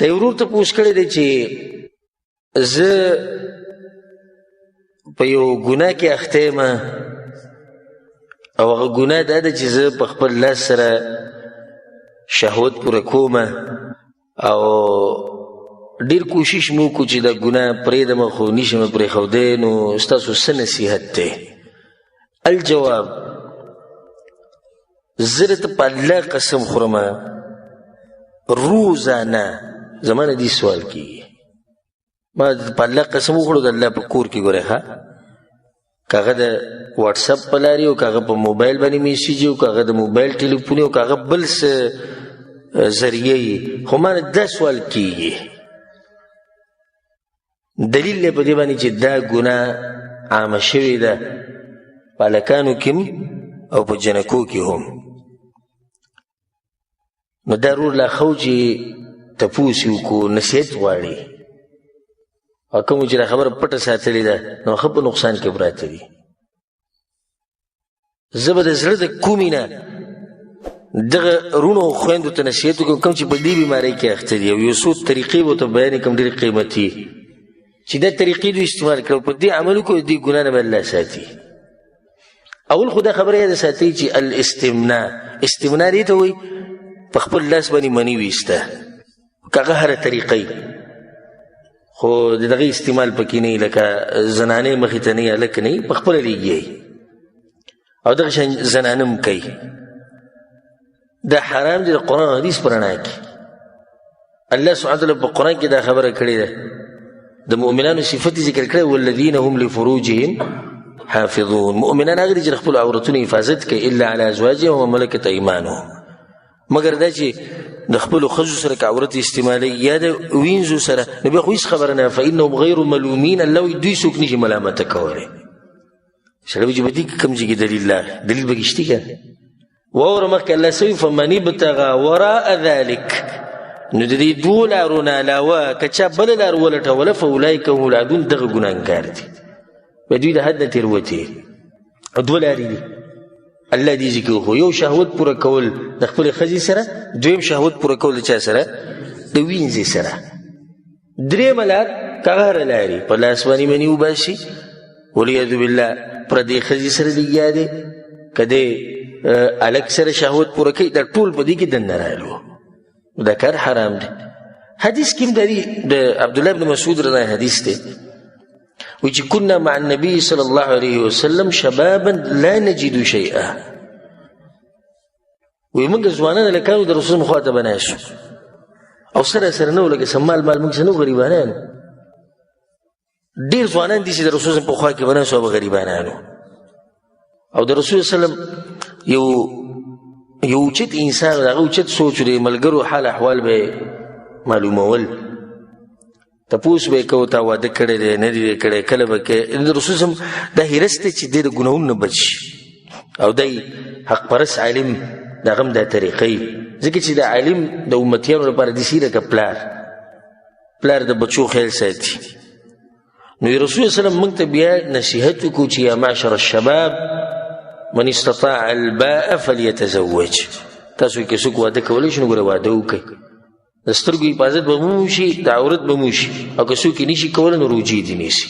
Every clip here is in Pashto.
د یو ورور تپوس کړی دی چې زه په یو ګناه کې اخته یم او هغه ګناه دا ده چې زه په خپل لاس سره شهوت پوره کوم او ډېر کوشش مو وکړو چې دا ګناه پرېږدم خو نشم پرېښودی نو ستاسو څه نصیحت دی؟ الجواب: زه درته په الله قسم خورم روزانه زما نه دې سوال کېږي ما په الله قسم وخوړو د الله په کور کې ګورئ ښه که هغه د واټساپ په لارې او که هغه په موبایل باندې میسیج او که هغه د موبایل ټلیفون او که هغه بل څه ذریعه یي خو ما نه دا سوال کېږي دلیل دی په دې باندې چې دا ګناه عامه شوې ده په هلکانو کې او په جنکو کې هم نو دا رور لا خو چې تپوس یې وکړو نصیحت غواړي او کوم چې دا خبره پټه ساتلې ده نو ښه په نقصان کې پراته دي زه به د زړه د کومې نه دغه رونو او خویندو ته نصیحت وکړم کوم چې په دې بیمارۍ کې اخته دي او یو څو طریقې به ورته بیانې کړم ډېرې قیمتي چې دا طریقې دوی استعمال کړو په دې عمل وکړو دې ګناه نه به الله ساتي اول خو دا خبره یاده ساتئ چې استمنا دې ته وایي په خپل لاس باندې مني ویسته که هغه هره طریقه خو د دغه استعمال پکې نه لکه زنانې مخې ته نه هلک نه په خپله لیږي او دغه شان زنانه هم کوي دا حرام دی د قرآن حدیث په رڼا کې الله سبحانه وتعالی په قرآن کې دا خبره کړې ده د مؤمنانو صفت ذکر کړی والذین هم لفروجهم حافظون مؤمنان هغه دي چې خپل عورتونو حفاظت کوي الا علی ازواجهم وملکت ایمانهم مګر دا چې د خپلو ښځو سره که عورت استعمالوي یا د وینځو سره نو بیا خو هېڅ خبره نه فانهم غیر ملومین الله وایي دوی څوک نشي ملامته کولی سړی وایي چې په دې کې کوم ځای کې دلیل پکې شته که واوره مخکې الله څه وایي فمن ابتغى وراء ذلک نو د دې دوو لارو نه علاوه که چا بله لار ولټوله فاولئک هم العادون دغه ګناهګار دي به دوی د حد نه تېروتې دوه لارې دي الله دې ذکر خو یو شهوت پوره کول د خپلې ښځې سره دویم شهوت پوره کول د چا سره د وینځې سره درېیمه لار که هغه لارې په لاس باندې مني وباسي والعیاذ بالله پردې ښځې سره لګیا دی که دی هلک سره شهوت پوره کوي دا ټول په دې کې دننه رالو دا کار حرام دی حدیث کې هم د عبدالله بن مسعود رضی حدیث دی وچ كنا مع النبي صلى الله عليه وسلم شبابا لا نجد شيئا ويمنګ ځوانان لکانو د رسول مخاطب ناشو او سره سره نو لکه سمال مال موږ سنو غریبانان ډیر ځوانان دي چې د رسول په خوا کې بناسو او غریبانانو او د رسول صلی الله علیه وسلم یو چت انسان دغه چت سوچ لري ملګرو حال احوال به معلومول تپوس به کو تا واده کړی دی نه دی کړی کله به کې د رسول صلی دا هرس دی چې د ګناهونو نه بچ او دی حق پرس عالم دغه هم دا طریقې ځکه چې د عالم د امتیانو لپاره داسې لکه پلار د بچو خیال ساتي نو رسول صلی الله علیه وسلم موږ ته بیا نصیحت وکړو چې یا معشر الشباب من استطاع الباء فلیتزوج تاسو کې څوک واده کولی شي نو ګوره واده وکړئ د سترګو حفاظت به مو وشي د عورت به مو وشي او که څوک یې نشي کولی نو روجې دې نیسي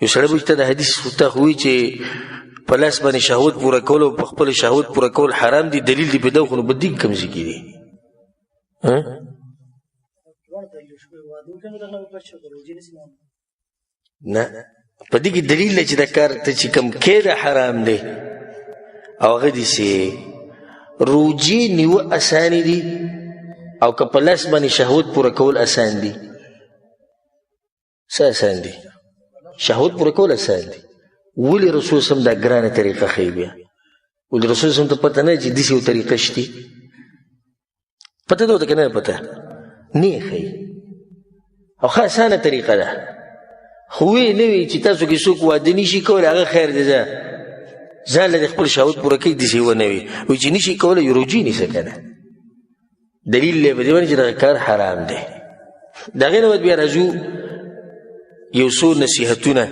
یو سړی به چې ته د حدیث ته خو وایي چې په لاس باندې شهوت پوره کول او په خپل شهوت پوره کول حرام دي دلیل دی په ده خو نو په دې کې کوم ځای کې دي نه په دې کې دلیل دی چې دا کار ته چې کوم کې ده حرام دی او هغه داسې روجې نیوه اسانې دي او که په لاس باندې شهوت پوره کول اسان دي څه اسان دي شهوت پوره کول اسان دي ولې رسول صلی دا ګرانه طریقه ښیي بیا ولې رسول صلی ته پته نه چې داسې یو طریقه شتي پته ده ورته که نه پته نه یې ښیي او ښه اسانه طریقه ده خو ویې نه وي چې تاسو کې څوک واده نشي کولی هغه خیر دی ځان له د خپل شهوت پوره کوي داسې ونه وي وایي چې نشي کولی یو روجې نیسه که نه دلیل دی په دې باندې چې دغه کار حرام دی د هغې نه بیا راځو یو څو نصیحتونه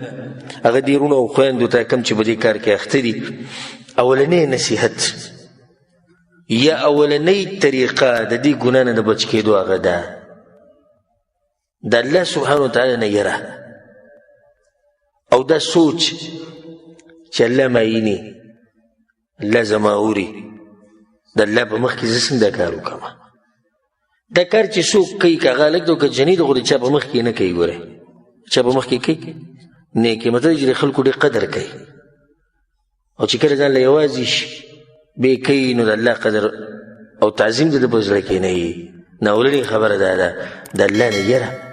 هغه دې وروڼو او خویندو ته کوم چې په دې کار کې اخته دي اولنی نصیحت یا اولنی طریقه د دې ګناه نه د بچ کېدو هغه ده د الله سبحانه وتعالی نه یره او دا سوچ چې الله معیني الله زما اوري د الله په مخ کې زه څنګه کار وکړم دا کار چې څوک کوي که هغه هلک دی او که جنۍ ده خو د چا په مخ کې نه کوي ګورئ چا په مخ کې کوي نه کوي مطلب چې د خلکو ډېر قدر کوي او چې کله ځان له یوازې شي بې کوي نو د الله قدر او تعظیم د ده په زړه کې نه وي ناولنې خبره دا ده د الله نه یره